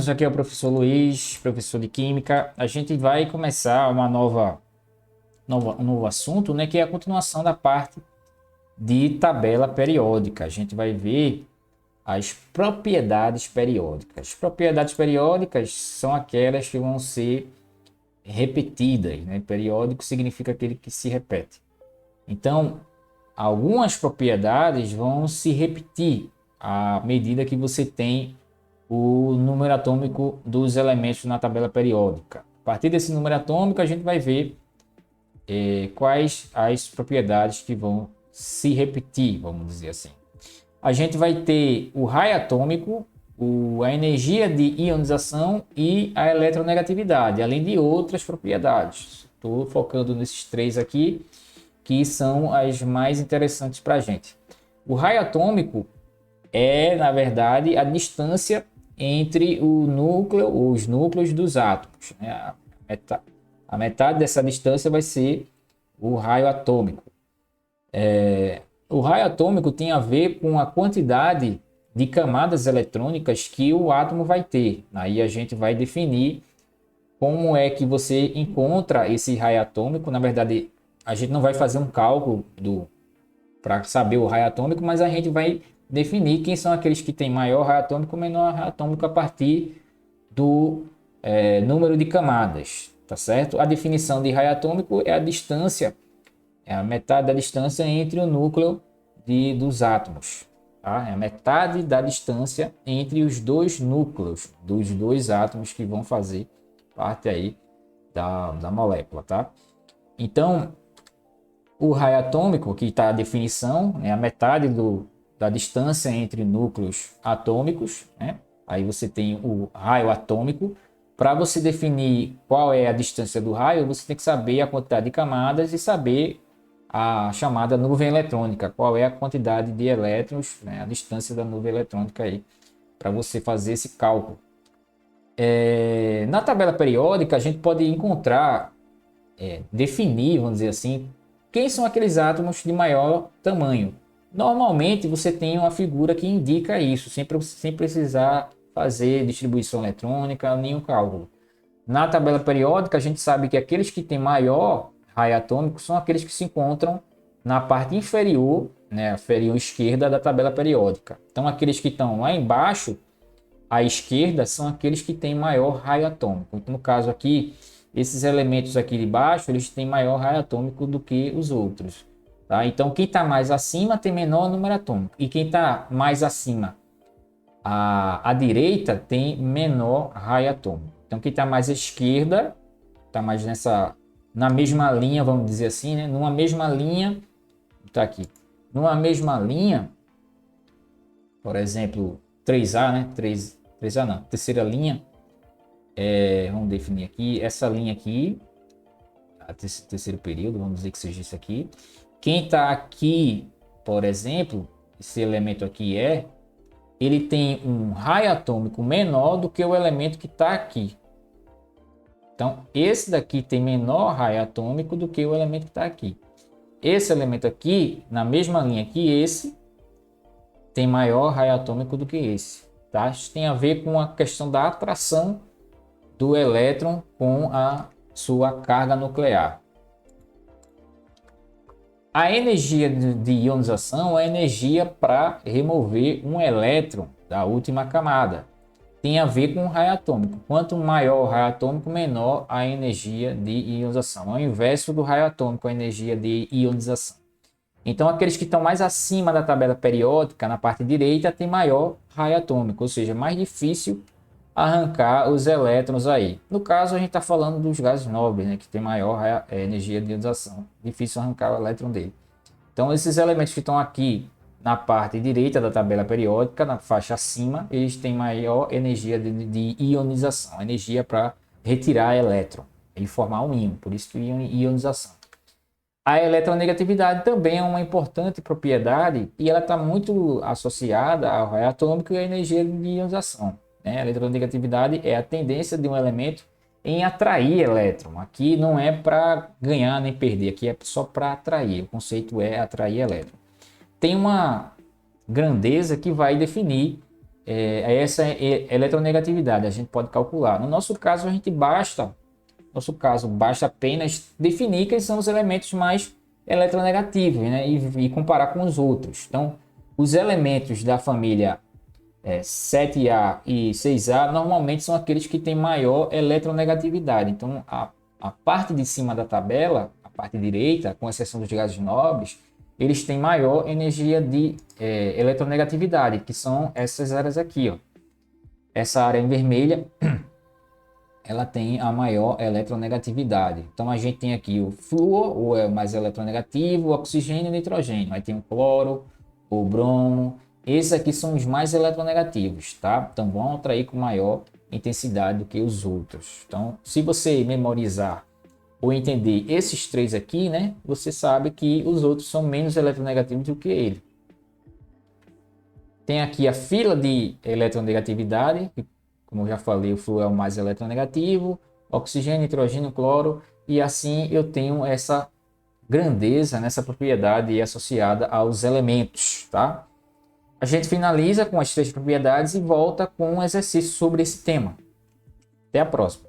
todos, aqui é o professor Luiz, professor de Química. A gente vai começar um novo assunto, né, que é a continuação da parte de tabela periódica. A gente vai ver as propriedades periódicas. As propriedades periódicas são aquelas que vão ser repetidas, né? Periódico significa aquele que se repete. Então, algumas propriedades vão se repetir à medida que você tem o número atômico dos elementos na tabela periódica. A partir desse número atômico, a gente vai ver quais as propriedades que vão se repetir, vamos dizer assim. A gente vai ter o raio atômico, a energia de ionização e a eletronegatividade, além de outras propriedades. Estou focando nesses três aqui, que são as mais interessantes para a gente. O raio atômico é, na verdade, a distância entre os núcleos dos átomos, né? A metade dessa distância vai ser o raio atômico. O raio atômico tem a ver com a quantidade de camadas eletrônicas que o átomo vai ter. Aí a gente vai definir como é que você encontra esse raio atômico. Na verdade, a gente não vai fazer um cálculo para saber o raio atômico, mas a gente vai definir quem são aqueles que têm maior raio atômico ou menor raio atômico a partir do número de camadas, tá certo? A definição de raio atômico é a distância, é a metade da distância entre o núcleo dos átomos, tá? É a metade da distância entre os dois núcleos dos dois átomos que vão fazer parte aí da molécula, tá? Então, o raio atômico, que está a definição, é a metade da distância entre núcleos atômicos, né? Aí você tem o raio atômico. Para você definir qual é a distância do raio, você tem que saber a quantidade de camadas e saber a chamada nuvem eletrônica, qual é a quantidade de elétrons, né? A distância da nuvem eletrônica aí, para você fazer esse cálculo. Na tabela periódica, a gente pode encontrar, definir, vamos dizer assim, quem são aqueles átomos de maior tamanho. Normalmente você tem uma figura que indica isso, sem precisar fazer distribuição eletrônica, nenhum cálculo. Na tabela periódica, a gente sabe que aqueles que têm maior raio atômico são aqueles que se encontram na parte inferior, né, inferior esquerda da tabela periódica. Então, aqueles que estão lá embaixo, à esquerda, são aqueles que têm maior raio atômico. Então, no caso aqui, esses elementos aqui de baixo, eles têm maior raio atômico do que os outros. Tá? Então, quem está mais acima tem menor número atômico. E quem está mais acima, à direita, tem menor raio atômico. Então, quem está mais à esquerda, está mais na mesma linha, vamos dizer assim, né? Numa mesma linha, está aqui. Numa mesma linha, por exemplo, 3A, né? 3A não, terceira linha. Vamos definir aqui, essa linha aqui, terceiro período, vamos dizer que seja isso aqui. Quem está aqui, por exemplo, esse elemento aqui ele tem um raio atômico menor do que o elemento que está aqui. Então, esse daqui tem menor raio atômico do que o elemento que está aqui. Esse elemento aqui, na mesma linha que esse, tem maior raio atômico do que esse. Tá? Isso tem a ver com a questão da atração do elétron com a sua carga nuclear. A energia de ionização é a energia para remover um elétron da última camada. Tem a ver com o raio atômico. Quanto maior o raio atômico, menor a energia de ionização. É o inverso do raio atômico, a energia de ionização. Então, aqueles que estão mais acima da tabela periódica, na parte direita, tem maior raio atômico, ou seja, mais difícil arrancar os elétrons aí. No caso, a gente está falando dos gases nobres, né, que tem maior energia de ionização. Difícil arrancar o elétron dele. Então, esses elementos que estão aqui na parte direita da tabela periódica, na faixa acima, eles têm maior energia de ionização, energia para retirar elétron e formar um íon, por isso que ionização. A eletronegatividade também é uma importante propriedade e ela está muito associada ao raio atômico e à energia de ionização. A eletronegatividade é a tendência de um elemento em atrair elétron. Aqui não é para ganhar nem perder, aqui é só para atrair. O conceito é atrair elétron. Tem uma grandeza que vai definir essa eletronegatividade, a gente pode calcular. No nosso caso, basta apenas definir quais são os elementos mais eletronegativos, né? E comparar com os outros. Então, os elementos da família 7A e 6A normalmente são aqueles que têm maior eletronegatividade. Então, a parte de cima da tabela, a parte direita, com exceção dos gases nobres, eles têm maior energia de eletronegatividade, que são essas áreas aqui, ó. Essa área em vermelha, ela tem a maior eletronegatividade. Então a gente tem aqui o flúor, ou é mais eletronegativo, o oxigênio e o nitrogênio. Aí tem o cloro, o bromo. Esses aqui são os mais eletronegativos, tá? Então vão atrair com maior intensidade do que os outros. Então, se você memorizar ou entender esses três aqui, né, você sabe que os outros são menos eletronegativos do que ele. Tem aqui a fila de eletronegatividade, que, como eu já falei, o flúor é o mais eletronegativo, oxigênio, nitrogênio, cloro, e assim eu tenho essa grandeza, nessa propriedade associada aos elementos, tá? A gente finaliza com as três propriedades e volta com um exercício sobre esse tema. Até a próxima.